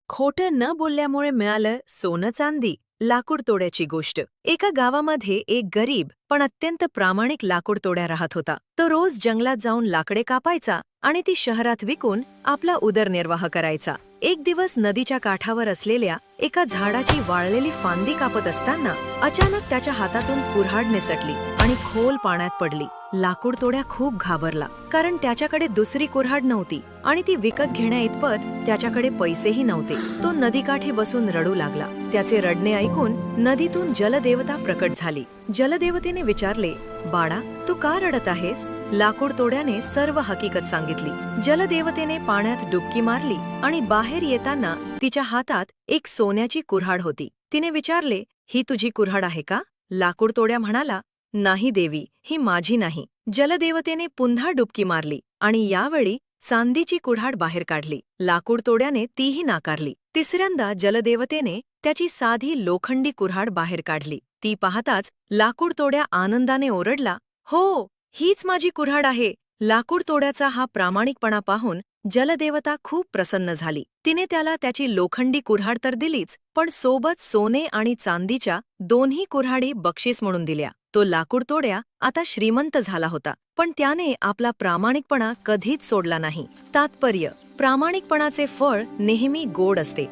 खोटं न बोलल्यामुळे मिळालं सोनं चांदी. लाकूड तोड्याची गोष्ट. एका गावामध्ये एक गरीब पण अत्यंत प्रामाणिक लाकूड तोड्या राहत होता. तो रोज जंगलात जाऊन लाकडे कापायचा आणि ती शहरात विकून आपला उदरनिर्वाह करायचा. एक दिवस नदीच्या काठावर असलेल्या एका झाडाची वाळलेली फांदी कापत असताना अचानक त्याच्या हातातून कुऱ्हाड निसटली आणि खोल पाण्यात पडली. लाकूड तोड्या खूप घाबरला, कारण त्याच्याकडे दुसरी कुऱ्हाड नव्हती आणि ती विकत घेण्याइतपत त्याच्याकडे पैसेही नव्हते. तो नदीकाठी बसून रडू लागला. त्याचे रडणे ऐकून नदीतून जलदेवता प्रकट झाली. जलदेवतेने विचारले, बाळा, तू का रडत आहेस? लाकूड तोड्याने सर्व हकीकत सांगितली. जलदेवतेने पाण्यात डुबकी मारली आणि बाहेर येताना तिच्या हातात एक सोन्याची कुऱ्हाड होती. तिने विचारले, ही तुझी कुऱ्हाड आहे का? लाकूड तोड्या म्हणाला, नाही देवी, ही माझी नाही. जलदेवतेने पुन्हा डुबकी मारली आणि यावेळी चांदीची कुऱ्हाड बाहेर काढली. लाकूड तोड्याने तीही नाकारली. तिसऱ्यांदा जलदेवतेने त्याची साधी लोखंडी कुऱ्हाड बाहेर काढली. ती पाहताच लाकूड तोड्या आनंदाने ओरडला, हो, हीच माझी कुऱ्हाड आहे. लाकूड तोड्याचा हा प्रामाणिकपणा पाहून जलदेवता खूप प्रसन्न झाली. तिने त्याला त्याची लोखंडी कुऱ्हाड तर दिलीच, पण सोबत सोने आणि चांदीच्या दोन्ही कुऱ्हाडी बक्षीस म्हणून दिल्या. तो लाकूड तोड्या आता श्रीमंत झाला होता, पण त्याने आपला प्रामाणिकपणा कधीच सोडला नाही. तात्पर्य: प्रामाणिकपणाचे फळ नेहमी गोड असते.